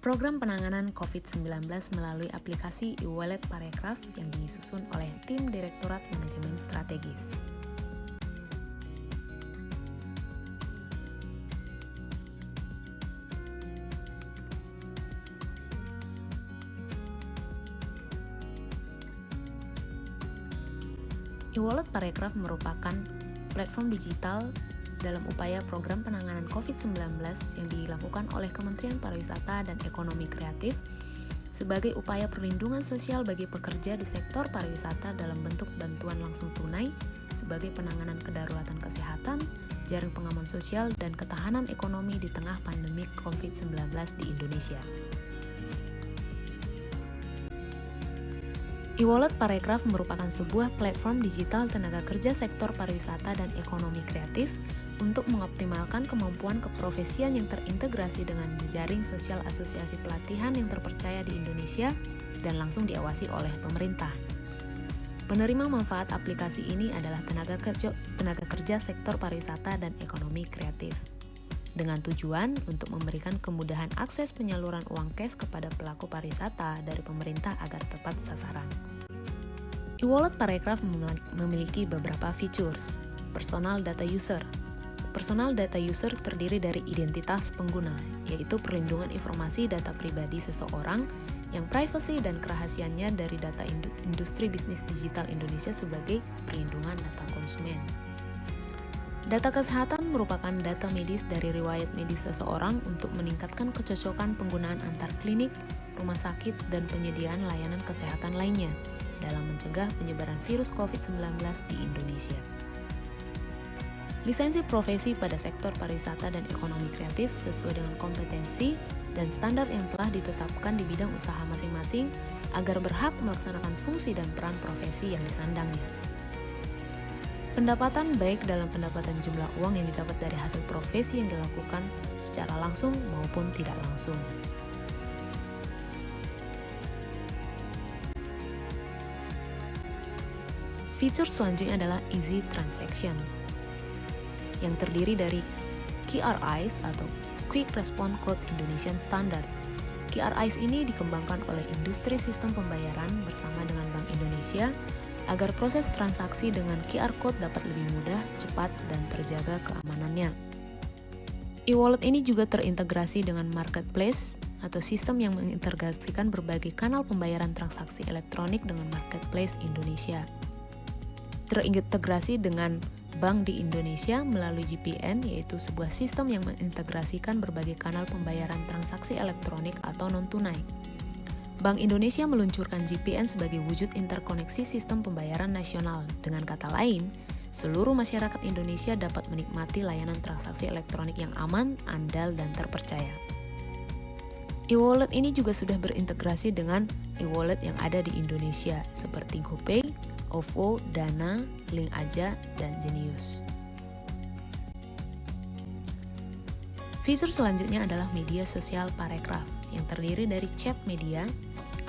Program penanganan COVID-19 melalui aplikasi e-wallet Parekraf yang disusun oleh tim Direktorat Manajemen Strategis. E-wallet Parekraf merupakan platform digital dalam upaya program penanganan COVID-19 yang dilakukan oleh Kementerian Pariwisata dan Ekonomi Kreatif sebagai upaya perlindungan sosial bagi pekerja di sektor pariwisata dalam bentuk bantuan langsung tunai sebagai penanganan kedaruratan kesehatan, jaring pengaman sosial, dan ketahanan ekonomi di tengah pandemi COVID-19 di Indonesia. E-wallet Parekraf merupakan sebuah platform digital tenaga kerja sektor pariwisata dan ekonomi kreatif untuk mengoptimalkan kemampuan keprofesian yang terintegrasi dengan jejaring sosial asosiasi pelatihan yang terpercaya di Indonesia dan langsung diawasi oleh pemerintah. Penerima manfaat aplikasi ini adalah tenaga kerja sektor pariwisata dan ekonomi kreatif, dengan tujuan untuk memberikan kemudahan akses penyaluran uang cash kepada pelaku pariwisata dari pemerintah agar tepat sasaran. E-wallet Parekraf memiliki beberapa features. Personal data user. Personal data user terdiri dari identitas pengguna, yaitu perlindungan informasi data pribadi seseorang yang privasi dan kerahasiaannya dari data industri bisnis digital Indonesia sebagai perlindungan data konsumen. Data kesehatan merupakan data medis dari riwayat medis seseorang untuk meningkatkan kecocokan penggunaan antar klinik, rumah sakit, dan penyediaan layanan kesehatan lainnya dalam mencegah penyebaran virus COVID-19 di Indonesia. Lisensi profesi pada sektor pariwisata dan ekonomi kreatif sesuai dengan kompetensi dan standar yang telah ditetapkan di bidang usaha masing-masing agar berhak melaksanakan fungsi dan peran profesi yang disandangnya. Pendapatan baik dalam pendapatan jumlah uang yang didapat dari hasil profesi yang dilakukan secara langsung maupun tidak langsung. Fitur selanjutnya adalah Easy Transaction, yang terdiri dari QRIS atau Quick Response Code Indonesian Standard. QRIS ini dikembangkan oleh industri sistem pembayaran bersama dengan Bank Indonesia agar proses transaksi dengan QR Code dapat lebih mudah, cepat, dan terjaga keamanannya. E-wallet ini juga terintegrasi dengan marketplace atau sistem yang mengintegrasikan berbagai kanal pembayaran transaksi elektronik dengan marketplace Indonesia. Terintegrasi dengan Bank di Indonesia melalui GPN, yaitu sebuah sistem yang mengintegrasikan berbagai kanal pembayaran transaksi elektronik atau non-tunai. Bank Indonesia meluncurkan GPN sebagai wujud interkoneksi sistem pembayaran nasional. Dengan kata lain, seluruh masyarakat Indonesia dapat menikmati layanan transaksi elektronik yang aman, andal, dan terpercaya. E-wallet ini juga sudah berintegrasi dengan e-wallet yang ada di Indonesia, seperti GoPay, OVO, Dana, Link Aja, dan Genius. Fitur selanjutnya adalah media sosial Parekraf, yang terdiri dari chat media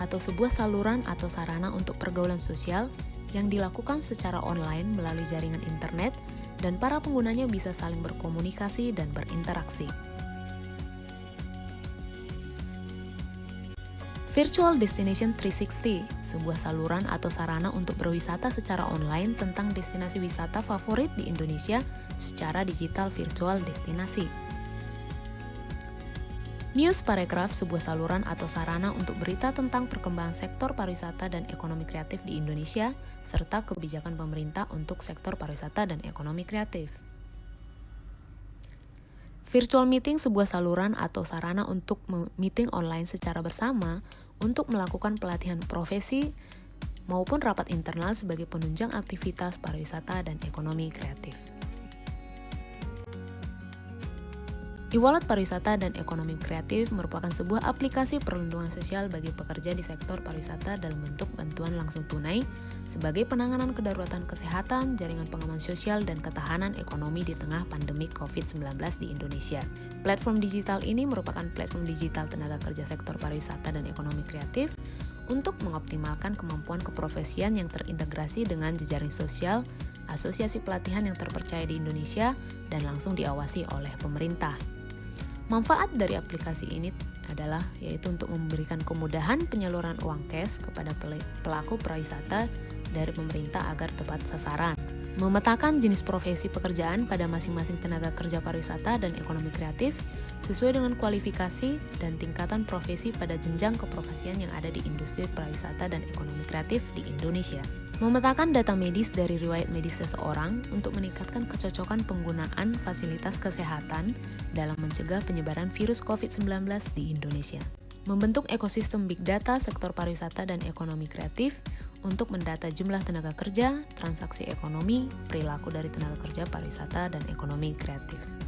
atau sebuah saluran atau sarana untuk pergaulan sosial yang dilakukan secara online melalui jaringan internet dan para penggunanya bisa saling berkomunikasi dan berinteraksi. Virtual Destination 360, sebuah saluran atau sarana untuk berwisata secara online tentang destinasi wisata favorit di Indonesia secara digital virtual destinasi. News Parekraf, sebuah saluran atau sarana untuk berita tentang perkembangan sektor pariwisata dan ekonomi kreatif di Indonesia, serta kebijakan pemerintah untuk sektor pariwisata dan ekonomi kreatif. Virtual Meeting, sebuah saluran atau sarana untuk meeting online secara bersama untuk melakukan pelatihan profesi maupun rapat internal sebagai penunjang aktivitas pariwisata dan ekonomi kreatif. E-wallet pariwisata dan ekonomi kreatif merupakan sebuah aplikasi perlindungan sosial bagi pekerja di sektor pariwisata dalam bentuk bantuan langsung tunai sebagai penanganan kedaruratan kesehatan, jaringan pengaman sosial, dan ketahanan ekonomi di tengah pandemi COVID-19 di Indonesia. Platform digital ini merupakan platform digital tenaga kerja sektor pariwisata dan ekonomi kreatif untuk mengoptimalkan kemampuan keprofesian yang terintegrasi dengan jejaring sosial, asosiasi pelatihan yang terpercaya di Indonesia, dan langsung diawasi oleh pemerintah. Manfaat dari aplikasi ini yaitu untuk memberikan kemudahan penyaluran uang cash kepada pelaku pariwisata dari pemerintah agar tepat sasaran. Memetakan jenis profesi pekerjaan pada masing-masing tenaga kerja pariwisata dan ekonomi kreatif sesuai dengan kualifikasi dan tingkatan profesi pada jenjang keprofesian yang ada di industri pariwisata dan ekonomi kreatif di Indonesia. Memetakan data medis dari riwayat medis seseorang untuk meningkatkan kecocokan penggunaan fasilitas kesehatan dalam mencegah penyebaran virus COVID-19 di Indonesia. Membentuk ekosistem big data sektor pariwisata dan ekonomi kreatif untuk mendata jumlah tenaga kerja, transaksi ekonomi, perilaku dari tenaga kerja pariwisata dan ekonomi kreatif.